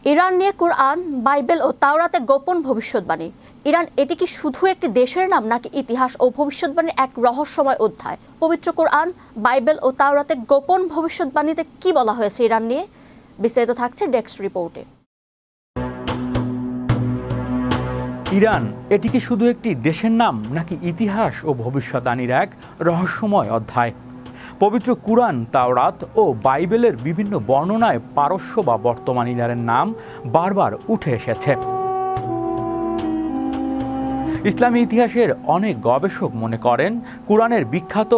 Iran নিয়ে কুরআন, Bible ও তাওরাতে গোপন ভবিষ্যৎবাণী। ইরান এটি কি শুধু একটি দেশের নাম, নাকি ইতিহাস ও ভবিষ্যৎবাণীর এক রহস্যময় অধ্যায়? পবিত্র কুরআন, বাইবেল ও তাওরাতে গোপন ভবিষ্যৎবাণীতে কি বলা হয়েছে ইরান নিয়ে? বিস্তারিত থাকছে ডেস্ক রিপোর্টে। ইরান এটি কি শুধু একটি দেশের নাম, নাকি ইতিহাস ও ভবিষ্যৎবাণীর এক রহস্যময় অধ্যায়? পবিত্র কুরআন, তাওরাত ও বাইবেলের বিভিন্ন বর্ণনায় পারস্য বা বর্তমান ইরানের নাম বারবার উঠে এসেছে। ইসলামী ইতিহাসের অনেক গবেষক মনে করেন কুরআনের বিখ্যাত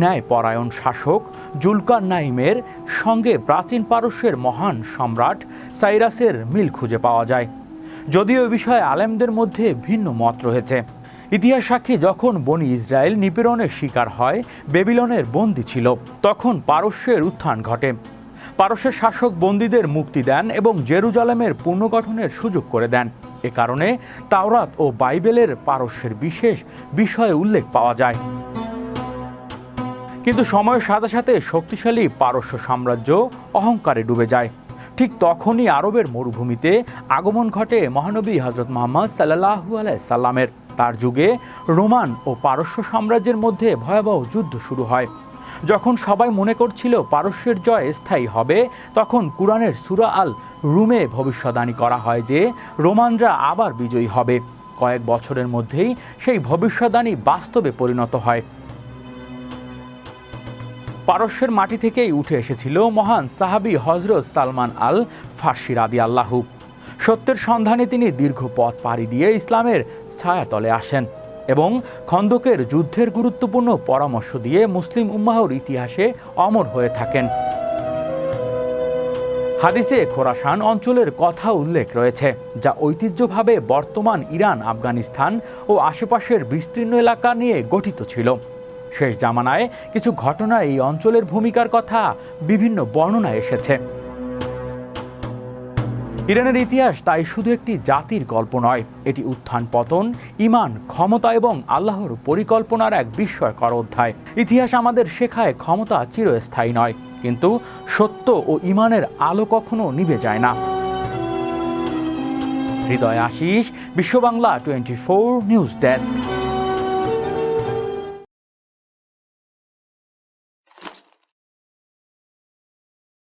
ন্যায়পরায়ণ শাসক জুলকারনাইনের সঙ্গে প্রাচীন পারস্যের মহান সম্রাট সাইরাসের মিল খুঁজে পাওয়া যায়, যদিও এ বিষয়ে আলেমদের মধ্যে ভিন্ন মত রয়েছে। ইতিহাস সাক্ষী যখন বনি ইসরায়েল নিপীড়নের শিকার হয়, বেবিলনের বন্দী ছিল, তখন পারস্যের উত্থান ঘটে। পারস্যের শাসক বন্দীদের মুক্তি দেন এবং জেরুজালেমের পুনর্গঠনের সুযোগ করে দেন। এ কারণে তাওরাত ও বাইবেলের পারস্যের বিশেষ বিষয়ে উল্লেখ পাওয়া যায়। কিন্তু সময়ের সাথে সাথে শক্তিশালী পারস্য সাম্রাজ্য অহংকারে ডুবে যায়। ঠিক তখনই আরবের মরুভূমিতে আগমন ঘটে মহানবী হযরত মুহাম্মদ সাল্লাল্লাহু আলাইহি সাল্লামের। তার যুগে রোমান ও পারস্য সাম্রাজ্যের মধ্যে ভয়াবহ যুদ্ধ শুরু হয়। যখন সবাই মনে করছিল পারস্যের জয় স্থায়ী হবে, তখন কুরআনের সূরা আল রুমে ভবিষ্যদ্বাণী করা হয় যে রোমানরা আবার বিজয়ী হবে। কয়েক বছরের মধ্যেই সেই ভবিষ্যদ্বাণী বাস্তবে পরিণত হয়। পারস্যের মাটি থেকেই উঠে এসেছিল মহান সাহাবী হযরত সালমান আল ফার্সি রাদিয়াল্লাহু। সত্যের সন্ধানে তিনি দীর্ঘ পথ পাড়ি দিয়ে ইসলামের ছায়াতলে আসেন এবং খন্দকের যুদ্ধের গুরুত্বপূর্ণ পরামর্শ দিয়ে মুসলিম উম্মাহর ইতিহাসে অমর হয়ে থাকেন। হাদিসে খোরাসান অঞ্চলের কথা উল্লেখ রয়েছে, যা ঐতিহ্যভাবে বর্তমান ইরান, আফগানিস্তান ও আশেপাশের বিস্তীর্ণ এলাকা নিয়ে গঠিত ছিল। শেষ জামানায় কিছু ঘটনা এই অঞ্চলের ভূমিকার কথা বিভিন্ন বর্ণনায় এসেছে। ইরানের ইতিহাস তাই শুধু একটি জাতির গল্প নয়, এটি উত্থান পতন, ঈমান, ক্ষমতা এবং আল্লাহর পরিকল্পনার এক বিস্ময়কর অধ্যায়। ইতিহাস আমাদের শেখায় ক্ষমতা চিরস্থায়ী নয়, কিন্তু সত্য ও ঈমানের আলো কখনো নিভে যায় না। হৃদয় আশিস, বিশ্ব বাংলা 24 নিউজ ডেস্ক।